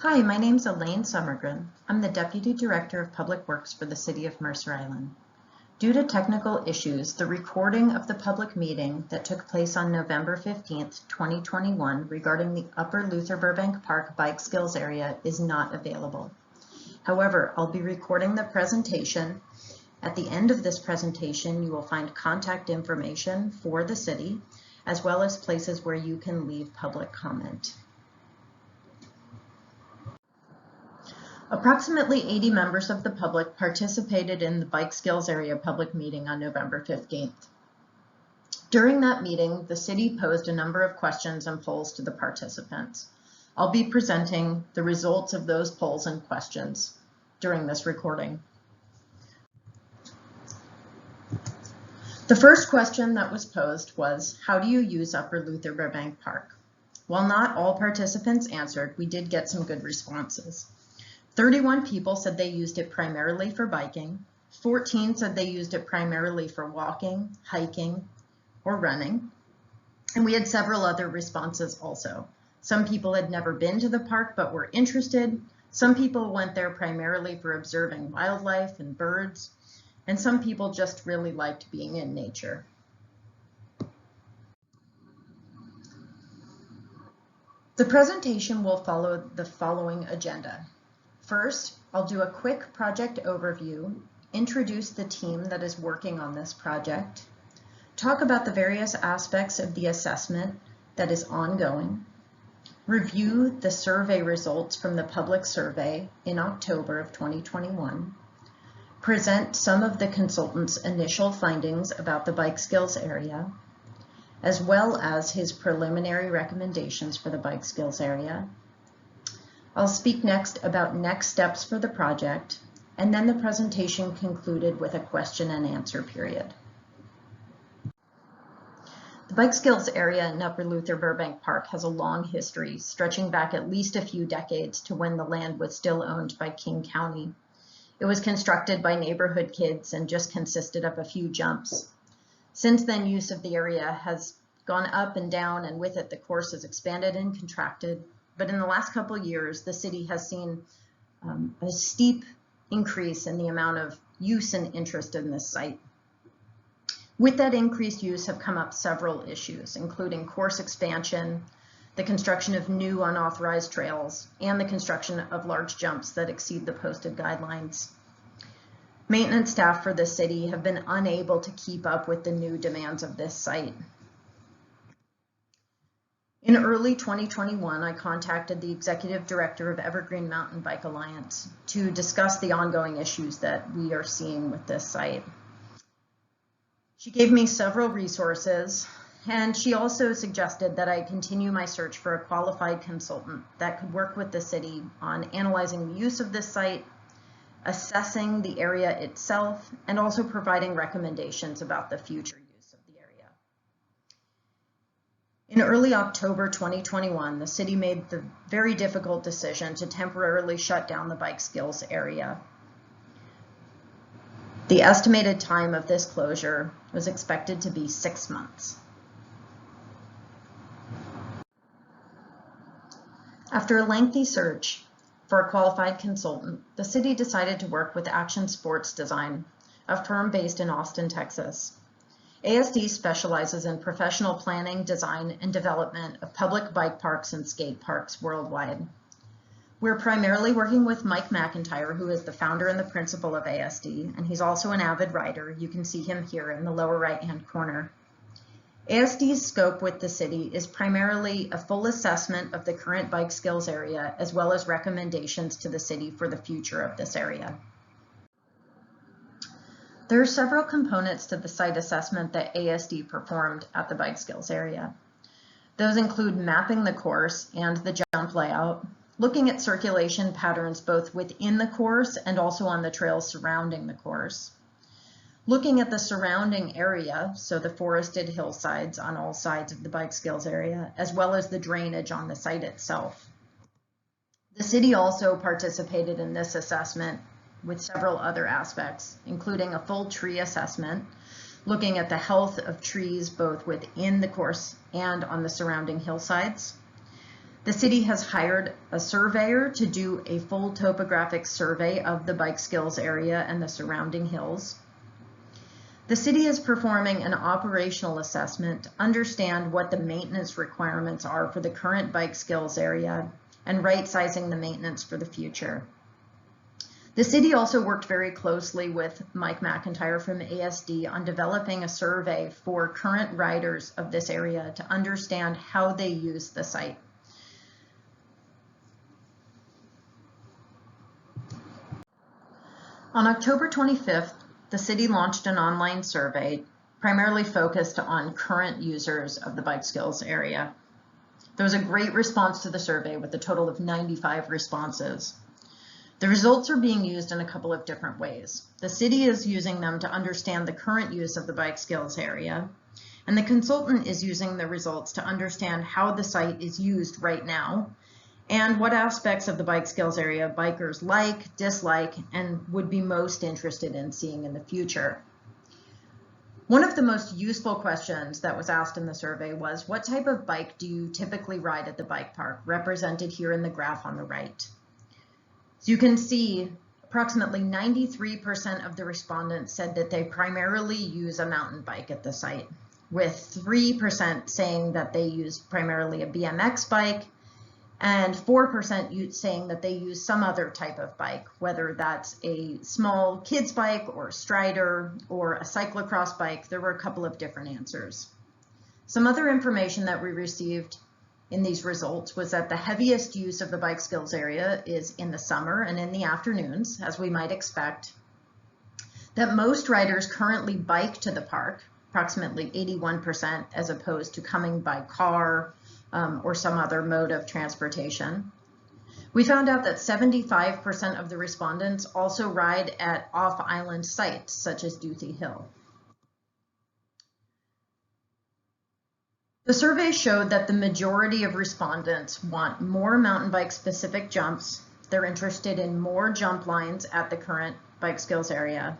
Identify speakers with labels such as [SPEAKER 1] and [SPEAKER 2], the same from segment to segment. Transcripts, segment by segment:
[SPEAKER 1] Hi, my name's Elaine Summergren. I'm the Deputy Director of Public Works for the City of Mercer Island. Due to technical issues, the recording of the public meeting that took place on November 15th, 2021 regarding the Upper Luther Burbank Park Bike Skills area is not available. However, I'll be recording the presentation. At the end of this presentation, you will find contact information for the city, as well as places where you can leave public comment. Approximately 80 members of the public participated in the Bike Skills Area public meeting on November 15th. During that meeting, the city posed a number of questions and polls to the participants. I'll be presenting the results of those polls and questions during this recording. The first question that was posed was, how do you use Upper Luther Burbank Park? While not all participants answered, we did get some good responses. 31 people said they used it primarily for biking. 14 said they used it primarily for walking, hiking, or running. And we had several other responses also. Some people had never been to the park but were interested. Some people went there primarily for observing wildlife and birds. And some people just really liked being in nature. The presentation will follow the following agenda. First, I'll do a quick project overview, introduce the team that is working on this project, talk about the various aspects of the assessment that is ongoing, review the survey results from the public survey in October of 2021, present some of the consultant's initial findings about the bike skills area, as well as his preliminary recommendations for the bike skills area. I'll speak next about next steps for the project, and then the presentation concluded with a question and answer period. The bike skills area in Upper Luther Burbank Park has a long history, stretching back at least a few decades to when the land was still owned by King County. It was constructed by neighborhood kids and just consisted of a few jumps. Since then, use of the area has gone up and down, and with it, the course has expanded and contracted. But in the last couple of years, the city has seen a steep increase in the amount of use and interest in this site. With that increased use have come up several issues, including course expansion, the construction of new unauthorized trails, and the construction of large jumps that exceed the posted guidelines. Maintenance staff for the city have been unable to keep up with the new demands of this site. In early 2021, I contacted the executive director of Evergreen Mountain Bike Alliance to discuss the ongoing issues that we are seeing with this site. She gave me several resources, and she also suggested that I continue my search for a qualified consultant that could work with the city on analyzing the use of this site, assessing the area itself, and also providing recommendations about the future use of the area. In early October 2021, the city made the very difficult decision to temporarily shut down the bike skills area. The estimated time of this closure was expected to be 6 months. After a lengthy search for a qualified consultant, the city decided to work with Action Sports Design, a firm based in Austin, Texas. ASD specializes in professional planning, design, and development of public bike parks and skate parks worldwide. We're primarily working with Mike McIntyre, who is the founder and the principal of ASD, and he's also an avid rider. You can see him here in the lower right-hand corner. ASD's scope with the city is primarily a full assessment of the current bike skills area, as well as recommendations to the city for the future of this area. There are several components to the site assessment that ASD performed at the bike skills area. Those include mapping the course and the jump layout, looking at circulation patterns both within the course and also on the trails surrounding the course, looking at the surrounding area, so the forested hillsides on all sides of the bike skills area, as well as the drainage on the site itself. The city also participated in this assessment with several other aspects, including a full tree assessment, looking at the health of trees both within the course and on the surrounding hillsides, The city has hired a surveyor to do a full topographic survey of the bike skills area and the surrounding hills. The city is performing an operational assessment to understand what the maintenance requirements are for the current bike skills area and right-sizing the maintenance for the future. The city also worked very closely with Mike McIntyre from ASD on developing a survey for current riders of this area to understand how they use the site. On October 25th, the city launched an online survey primarily focused on current users of the bike skills area. There was a great response to the survey with a total of 95 responses. The results are being used in a couple of different ways. The city is using them to understand the current use of the bike skills area, and the consultant is using the results to understand how the site is used right now and what aspects of the bike skills area bikers like, dislike, and would be most interested in seeing in the future. One of the most useful questions that was asked in the survey was, what type of bike do you typically ride at the bike park, represented here in the graph on the right? So you can see approximately 93% of the respondents said that they primarily use a mountain bike at the site, with 3% saying that they use primarily a BMX bike, and 4% saying that they use some other type of bike, whether that's a small kid's bike or a strider or a cyclocross bike. There were a couple of different answers. Some other information that we received in these results was that the heaviest use of the bike skills area is in the summer and in the afternoons, as we might expect. That most riders currently bike to the park, approximately 81%, as opposed to coming by car or some other mode of transportation. We found out that 75% of the respondents also ride at off-island sites, such as Duthie Hill. The survey showed that the majority of respondents want more mountain bike specific jumps. They're interested in more jump lines at the current bike skills area,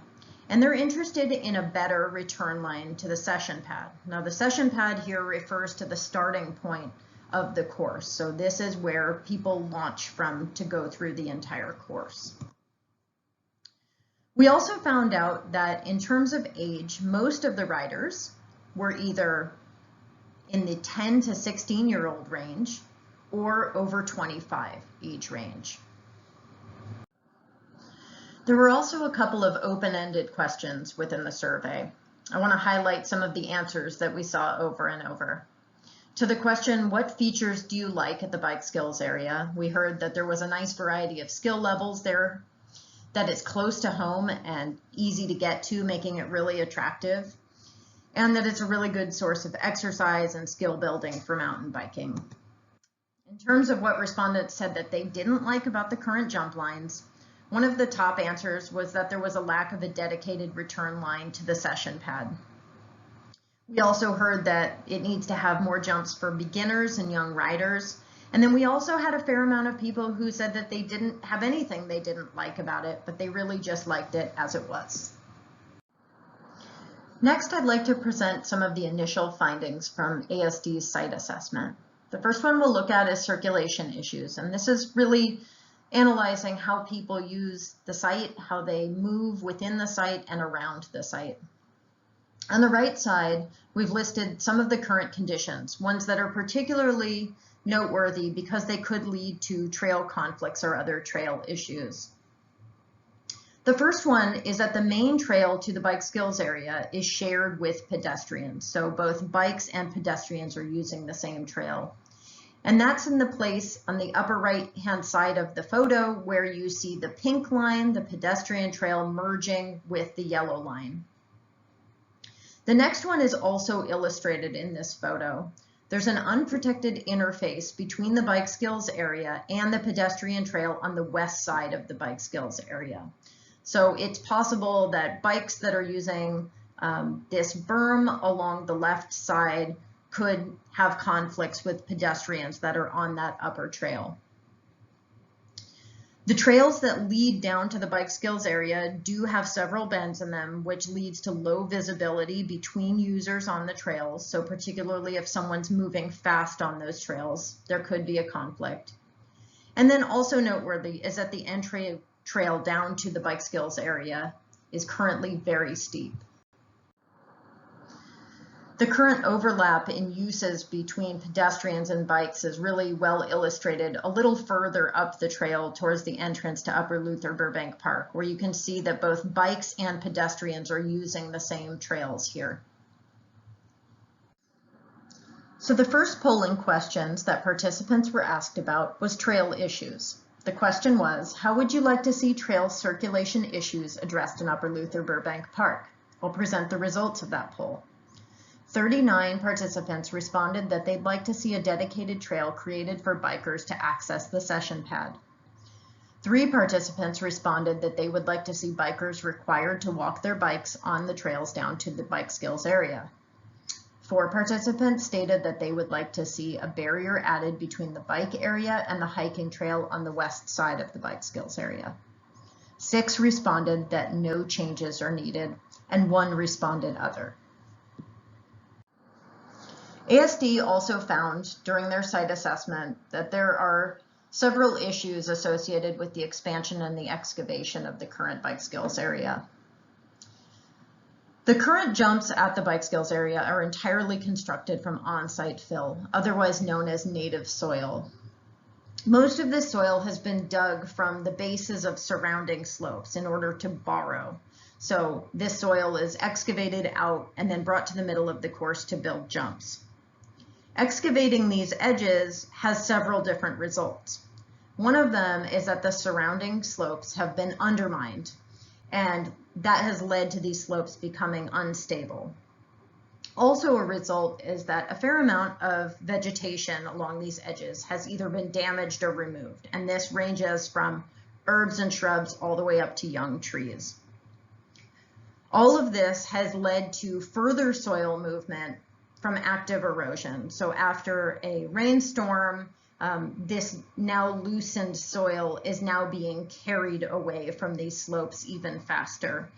[SPEAKER 1] and they're interested in a better return line to the session pad. Now, the session pad here refers to the starting point of the course. So this is where people launch from to go through the entire course. We also found out that in terms of age, most of the riders were either in the 10 to 16-year-old range or over 25 age range. There were also a couple of open-ended questions within the survey. I want to highlight some of the answers that we saw over and over. To the question, what features do you like at the bike skills area? We heard that there was a nice variety of skill levels there, that it's close to home and easy to get to, making it really attractive, and that it's a really good source of exercise and skill building for mountain biking. In terms of what respondents said that they didn't like about the current jump lines, one of the top answers was that there was a lack of a dedicated return line to the session pad. We also heard that it needs to have more jumps for beginners and young riders. And then we also had a fair amount of people who said that they didn't have anything they didn't like about it, but they really just liked it as it was. Next, I'd like to present some of the initial findings from ASD's site assessment. The first one we'll look at is circulation issues, and this is really analyzing how people use the site, how they move within the site and around the site. On the right side, we've listed some of the current conditions, ones that are particularly noteworthy because they could lead to trail conflicts or other trail issues. The first one is that the main trail to the bike skills area is shared with pedestrians. So both bikes and pedestrians are using the same trail. And that's in the place on the upper right-hand side of the photo where you see the pink line, the pedestrian trail, merging with the yellow line. The next one is also illustrated in this photo. There's an unprotected interface between the bike skills area and the pedestrian trail on the west side of the bike skills area. So it's possible that bikes that are using this berm along the left side could have conflicts with pedestrians that are on that upper trail. The trails that lead down to the bike skills area do have several bends in them, which leads to low visibility between users on the trails. So particularly if someone's moving fast on those trails, there could be a conflict. And then also noteworthy is that the entry trail down to the bike skills area is currently very steep. The current overlap in uses between pedestrians and bikes is really well illustrated a little further up the trail towards the entrance to Upper Luther Burbank Park, where you can see that both bikes and pedestrians are using the same trails here. So the first polling questions that participants were asked about was trail issues. The question was, how would you like to see trail circulation issues addressed in Upper Luther Burbank Park? I'll present the results of that poll. 39 participants responded that they'd like to see a dedicated trail created for bikers to access the session pad. 3 participants responded that they would like to see bikers required to walk their bikes on the trails down to the bike skills area. 4 participants stated that they would like to see a barrier added between the bike area and the hiking trail on the west side of the bike skills area. 6 responded that no changes are needed, and 1 responded other. ASD also found during their site assessment that there are several issues associated with the expansion and the excavation of the current bike skills area. The current jumps at the bike skills area are entirely constructed from on-site fill, otherwise known as native soil. Most of this soil has been dug from the bases of surrounding slopes in order to borrow. So this soil is excavated out and then brought to the middle of the course to build jumps. Excavating these edges has several different results. One of them is that the surrounding slopes have been undermined, and that has led to these slopes becoming unstable. Also a result is that a fair amount of vegetation along these edges has either been damaged or removed, and this ranges from herbs and shrubs all the way up to young trees. All of this has led to further soil movement from active erosion. So after a rainstorm, this now loosened soil is now being carried away from these slopes even faster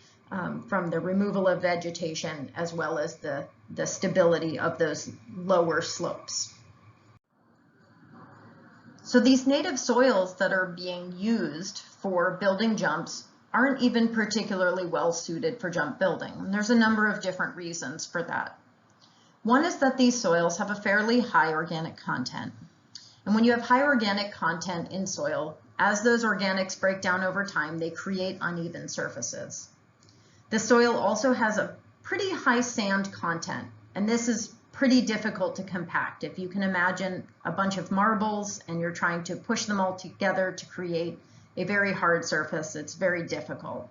[SPEAKER 1] from the removal of vegetation as well as the stability of those lower slopes. So these native soils that are being used for building jumps aren't even particularly well suited for jump building. And there's a number of different reasons for that. One is that these soils have a fairly high organic content. And when you have high organic content in soil, as those organics break down over time, they create uneven surfaces. The soil also has a pretty high sand content, and this is pretty difficult to compact. If you can imagine a bunch of marbles and you're trying to push them all together to create a very hard surface, it's very difficult.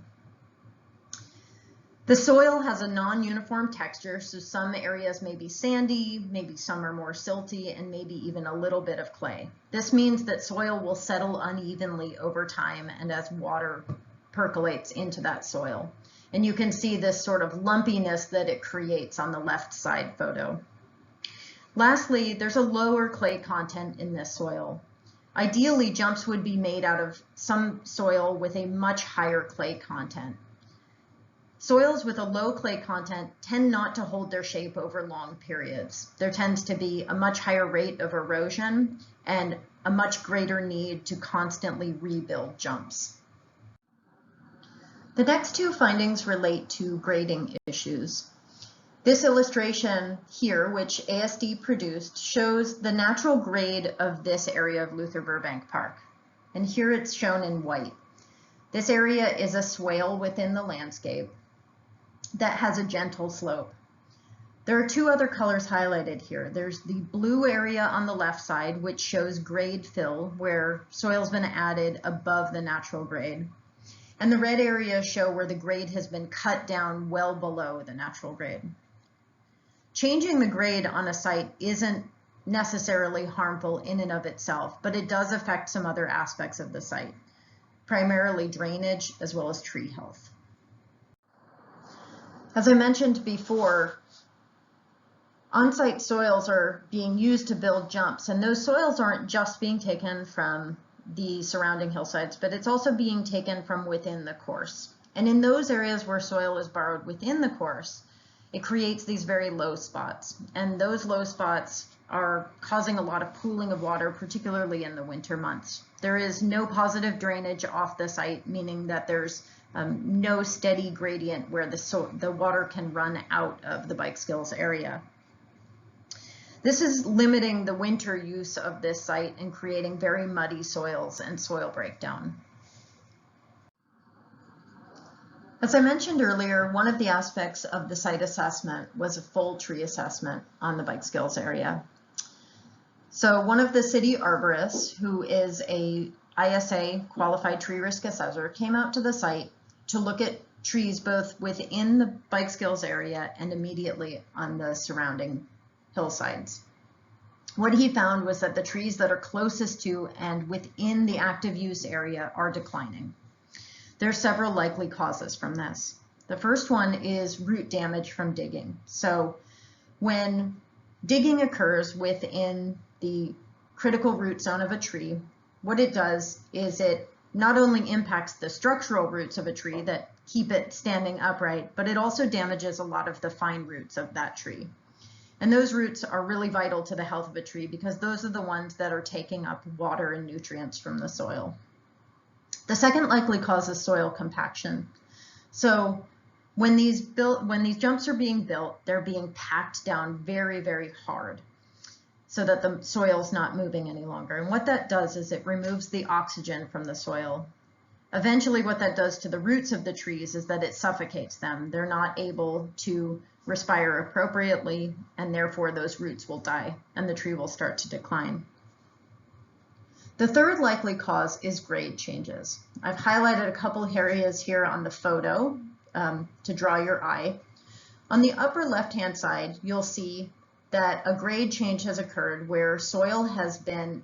[SPEAKER 1] The soil has a non-uniform texture, so some areas may be sandy, maybe some are more silty, and maybe even a little bit of clay. This means that soil will settle unevenly over time and as water percolates into that soil. And you can see this sort of lumpiness that it creates on the left side photo. Lastly, there's a lower clay content in this soil. Ideally, jumps would be made out of some soil with a much higher clay content. Soils with a low clay content tend not to hold their shape over long periods. There tends to be a much higher rate of erosion and a much greater need to constantly rebuild jumps. The next 2 findings relate to grading issues. This illustration here, which ASD produced, shows the natural grade of this area of Luther Burbank Park. And here it's shown in white. This area is a swale within the landscape that has a gentle slope. There are 2 other colors highlighted here. There's the blue area on the left side, which shows grade fill, where soil's been added above the natural grade. And the red areas show where the grade has been cut down well below the natural grade. Changing the grade on a site isn't necessarily harmful in and of itself, but it does affect some other aspects of the site, primarily drainage as well as tree health. As I mentioned before, on-site soils are being used to build jumps, and those soils aren't just being taken from the surrounding hillsides, but it's also being taken from within the course. And in those areas where soil is borrowed within the course, it creates these very low spots. And those low spots are causing a lot of pooling of water, particularly in the winter months. There is no positive drainage off the site, meaning that there's no steady gradient where the water can run out of the bike skills area. This is limiting the winter use of this site and creating very muddy soils and soil breakdown. As I mentioned earlier, one of the aspects of the site assessment was a full tree assessment on the bike skills area. So one of the city arborists, who is a ISA qualified tree risk assessor, came out to the site to look at trees both within the bike skills area and immediately on the surrounding hillsides. What he found was that the trees that are closest to and within the active use area are declining. There are several likely causes from this. The first one is root damage from digging. So when digging occurs within the critical root zone of a tree, what it does is it not only impacts the structural roots of a tree that keep it standing upright, but it also damages a lot of the fine roots of that tree. And those roots are really vital to the health of a tree because those are the ones that are taking up water and nutrients from the soil. The second likely cause is soil compaction. So when these jumps are being built, they're being packed down very, very hard so that the soil is not moving any longer. And what that does is it removes the oxygen from the soil. Eventually, what that does to the roots of the trees is that it suffocates them. They're not able to respire appropriately, and therefore those roots will die and the tree will start to decline. The third likely cause is grade changes. I've highlighted a couple areas here on the photo to draw your eye. On the upper left-hand side, you'll see that a grade change has occurred where soil has been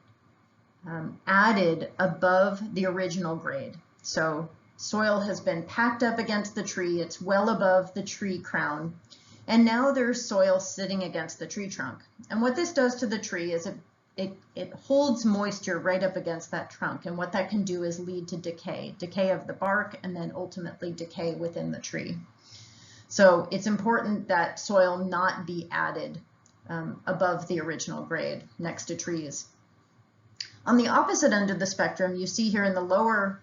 [SPEAKER 1] added above the original grade. So soil has been packed up against the tree, it's well above the tree crown, and now there's soil sitting against the tree trunk. And what this does to the tree is it holds moisture right up against that trunk, and what that can do is lead to decay of the bark, and then ultimately decay within the tree. So it's important that soil not be added above the original grade next to trees. On the opposite end of the spectrum, you see here in the lower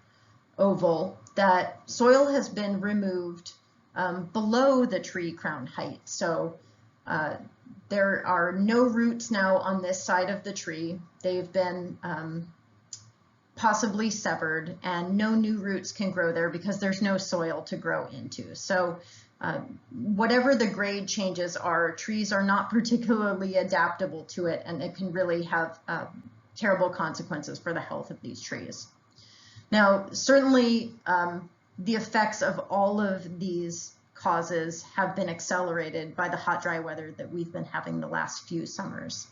[SPEAKER 1] oval that soil has been removed below the tree crown height. So there are no roots now on this side of the tree. They've been possibly severed, and no new roots can grow there because there's no soil to grow into. So whatever the grade changes are, trees are not particularly adaptable to it, and it can really have terrible consequences for the health of these trees. Now, certainly the effects of all of these causes have been accelerated by the hot, dry weather that we've been having the last few summers.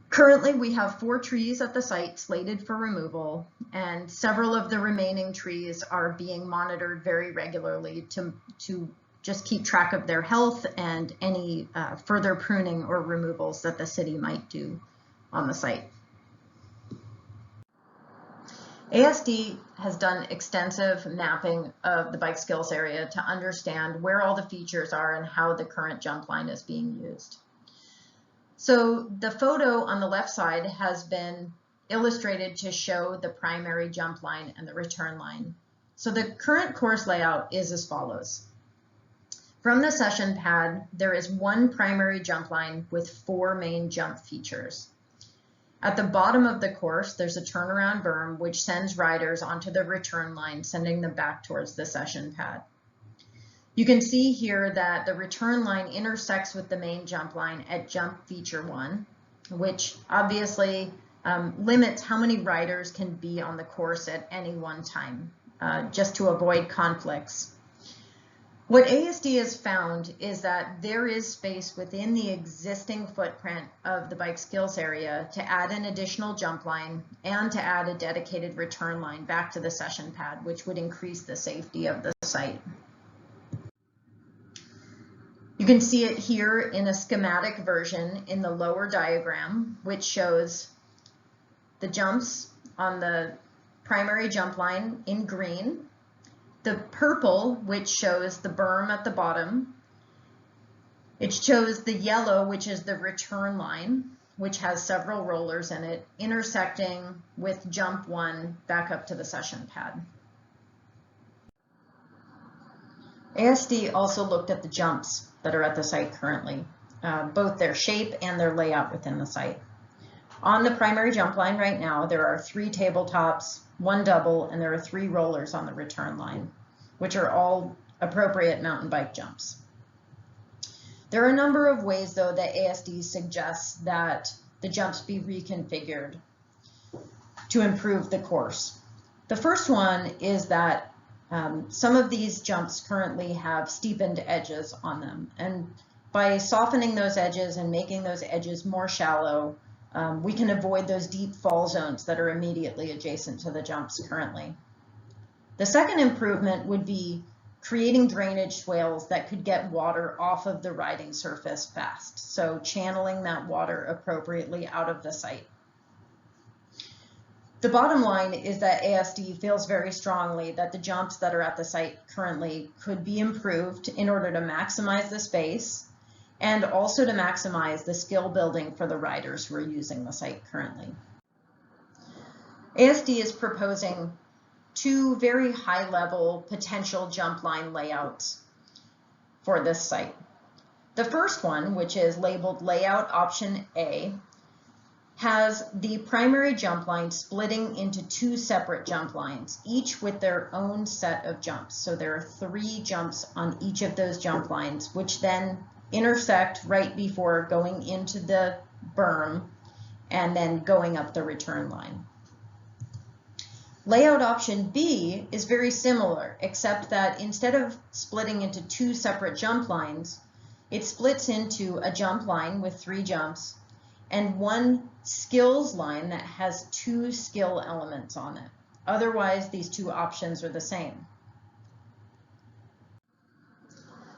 [SPEAKER 1] Currently, we have 4 trees at the site slated for removal, and several of the remaining trees are being monitored very regularly to just keep track of their health and any further pruning or removals that the city might do on the site. ASD has done extensive mapping of the bike skills area to understand where all the features are and how the current jump line is being used. So the photo on the left side has been illustrated to show the primary jump line and the return line. So the current course layout is as follows. From the session pad, there is one primary jump line with 4 main jump features. At the bottom of the course, there's a turnaround berm which sends riders onto the return line, sending them back towards the session pad. You can see here that the return line intersects with the main jump line at jump feature 1, which obviously limits how many riders can be on the course at any one time, just to avoid conflicts. What ASD has found is that there is space within the existing footprint of the bike skills area to add an additional jump line and to add a dedicated return line back to the session pad, which would increase the safety of the site. You can see it here in a schematic version in the lower diagram, which shows the jumps on the primary jump line in green, the purple, which shows the berm at the bottom. It shows the yellow, which is the return line, which has several rollers in it, intersecting with jump 1 back up to the session pad. ASD also looked at the jumps that are at the site currently, both their shape and their layout within the site. On the primary jump line right now, there are 3 tabletops, 1 double, and there are 3 rollers on the return line, which are all appropriate mountain bike jumps. There are a number of ways, though, that ASD suggests that the jumps be reconfigured to improve the course. The first one is that some of these jumps currently have steepened edges on them, and by softening those edges and making those edges more shallow, we can avoid those deep fall zones that are immediately adjacent to the jumps currently. The second improvement would be creating drainage swales that could get water off of the riding surface fast, so channeling that water appropriately out of the site. The bottom line is that ASD feels very strongly that the jumps that are at the site currently could be improved in order to maximize the space and also to maximize the skill building for the riders who are using the site currently. ASD is proposing 2 very high-level potential jump line layouts for this site. The first one, which is labeled Layout Option A, has the primary jump line splitting into 2 separate jump lines, each with their own set of jumps. So there are 3 jumps on each of those jump lines, which then intersect right before going into the berm and then going up the return line. Layout option B is very similar, except that instead of splitting into 2 separate jump lines, it splits into a jump line with 3 jumps and 1 skills line that has 2 skill elements on it. Otherwise, these 2 options are the same.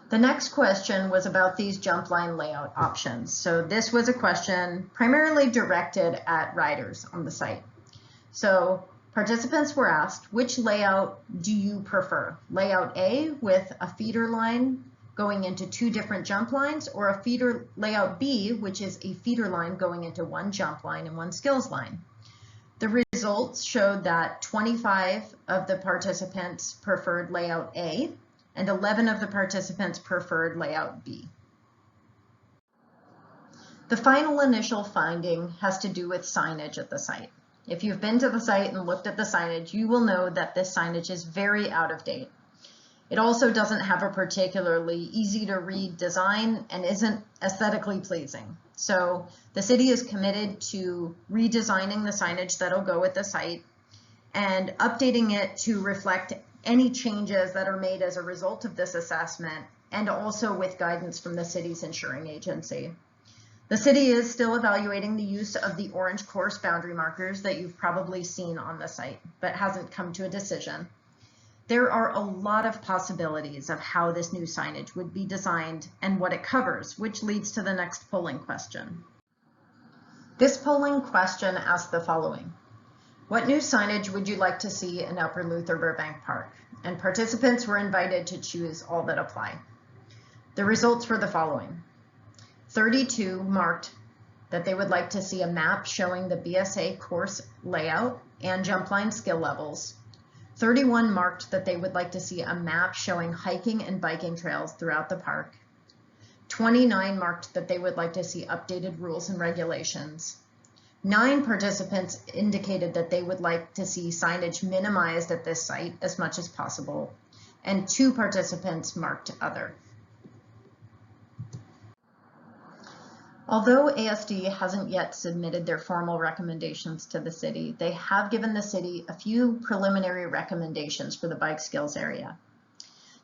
[SPEAKER 1] The next question was about these jump line layout options. So this was a question primarily directed at riders on the site. So participants were asked, which layout do you prefer? Layout A with a feeder line going into 2 different jump lines, or a feeder layout B, which is a feeder line going into 1 jump line and 1 skills line? The results showed that 25 of the participants preferred layout A, and 11 of the participants preferred layout B. The final initial finding has to do with signage at the site. If you've been to the site and looked at the signage, you will know that this signage is very out of date. It also doesn't have a particularly easy to read design and isn't aesthetically pleasing. So the city is committed to redesigning the signage that'll go with the site and updating it to reflect any changes that are made as a result of this assessment, and also with guidance from the city's insuring agency. The city is still evaluating the use of the orange course boundary markers that you've probably seen on the site, but hasn't come to a decision. There are a lot of possibilities of how this new signage would be designed and what it covers, which leads to the next polling question. This polling question asked the following: what new signage would you like to see in Upper Luther Burbank Park? And participants were invited to choose all that apply. The results were the following. 32 marked that they would like to see a map showing the BSA course layout and jump line skill levels. 31 marked that they would like to see a map showing hiking and biking trails throughout the park. 29 marked that they would like to see updated rules and regulations. 9 participants indicated that they would like to see signage minimized at this site as much as possible, and 2 participants marked other. Although ASD hasn't yet submitted their formal recommendations to the city, they have given the city a few preliminary recommendations for the bike skills area.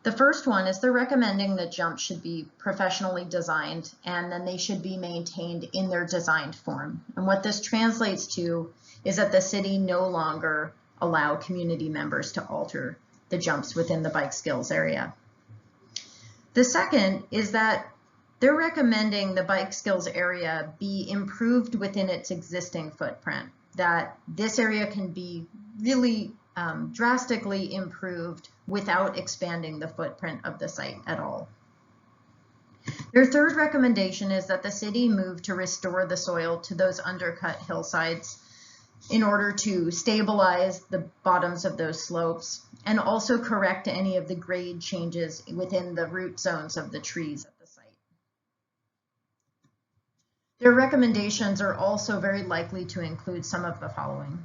[SPEAKER 1] The first one is they're recommending that jumps should be professionally designed, and then they should be maintained in their designed form. And what this translates to is that the city no longer allow community members to alter the jumps within the bike skills area. The second is that they're recommending the bike skills area be improved within its existing footprint. that this area can be really drastically improved without expanding the footprint of the site at all. Their third recommendation is that the city move to restore the soil to those undercut hillsides in order to stabilize the bottoms of those slopes and also correct any of the grade changes within the root zones of the trees at the site. Their recommendations are also very likely to include some of the following: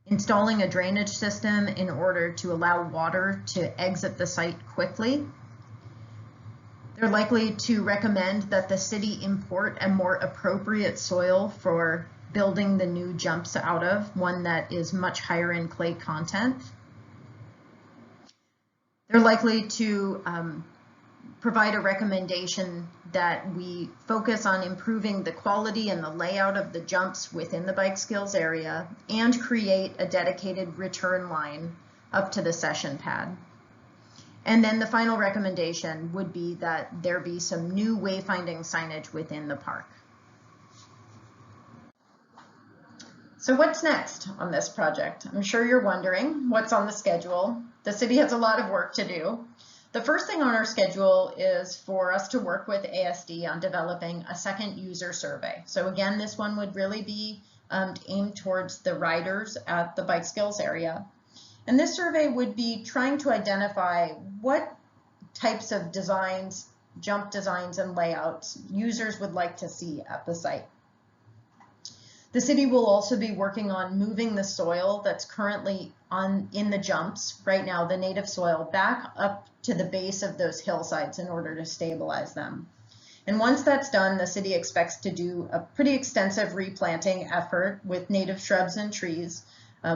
[SPEAKER 1] installing a drainage system in order to allow water to exit the site quickly. They're likely to recommend that the city import a more appropriate soil for building the new jumps out of, one that is much higher in clay content. They're likely to provide a recommendation that we focus on improving the quality and the layout of the jumps within the bike skills area and create a dedicated return line up to the session pad. And then the final recommendation would be that there be some new wayfinding signage within the park. So what's next on this project? I'm sure you're wondering what's on the schedule. The city has a lot of work to do. The first thing on our schedule is for us to work with ASD on developing a second user survey. So again, this one would really be aimed towards the riders at the bike skills area. And this survey would be trying to identify what types of designs, jump designs and layouts users would like to see at the site. The city will also be working on moving the soil that's currently in the jumps, right now the native soil, back up to the base of those hillsides in order to stabilize them. And once that's done, the city expects to do a pretty extensive replanting effort with native shrubs and trees.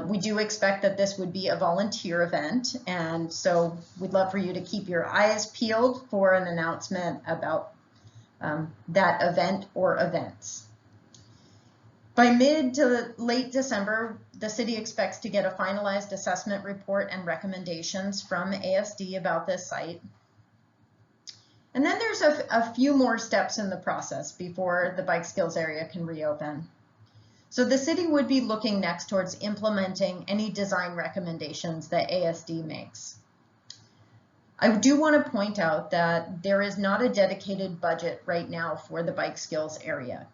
[SPEAKER 1] We do expect that this would be a volunteer event, and so we'd love for you to keep your eyes peeled for an announcement about that event or events. By mid to late December, the city expects to get a finalized assessment report and recommendations from ASD about this site. And then there's a few more steps in the process before the bike skills area can reopen. So the city would be looking next towards implementing any design recommendations that ASD makes. I do want to point out that there is not a dedicated budget right now for the bike skills area.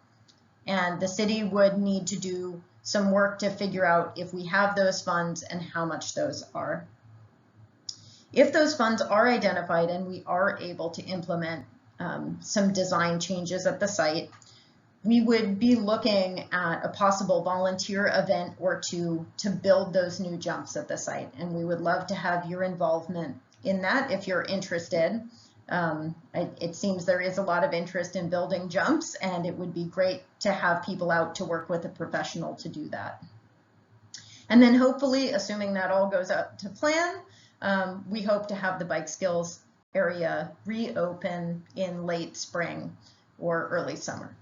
[SPEAKER 1] And the city would need to do some work to figure out if we have those funds and how much those are. If those funds are identified and we are able to implement some design changes at the site, we would be looking at a possible volunteer event or two to build those new jumps at the site. And we would love to have your involvement in that if you're interested. It seems there is a lot of interest in building jumps, and it would be great to have people out to work with a professional to do that. And then hopefully, assuming that all goes up to plan, we hope to have the bike skills area reopen in late spring or early summer.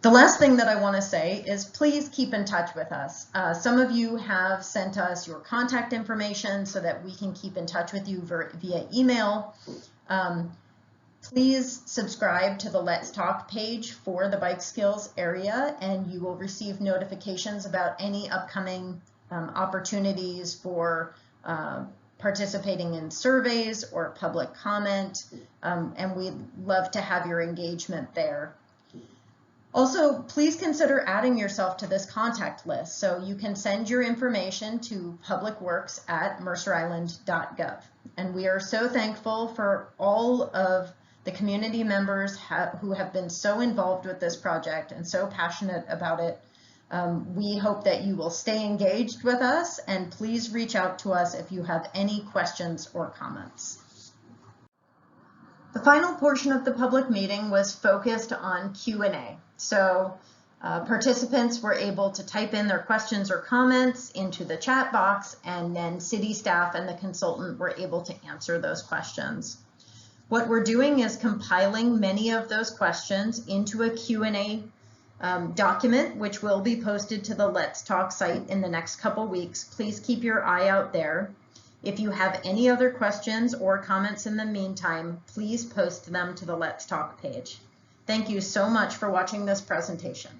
[SPEAKER 1] The last thing that I want to say is please keep in touch with us. Some of you have sent us your contact information so that we can keep in touch with you via email. Please subscribe to the Let's Talk page for the bike skills area, and you will receive notifications about any upcoming opportunities for participating in surveys or public comment, and we'd love to have your engagement there. Also, please consider adding yourself to this contact list so you can send your information to publicworks@mercerisland.gov. And we are so thankful for all of the community members who have been so involved with this project and so passionate about it. We hope that you will stay engaged with us, and please reach out to us if you have any questions or comments. The final portion of the public meeting was focused on Q&A. So participants were able to type in their questions or comments into the chat box, and then city staff and the consultant were able to answer those questions. What we're doing is compiling many of those questions into a Q&A document, which will be posted to the Let's Talk site in the next couple weeks. Please keep your eye out there. If you have any other questions or comments in the meantime, please post them to the Let's Talk page. Thank you so much for watching this presentation.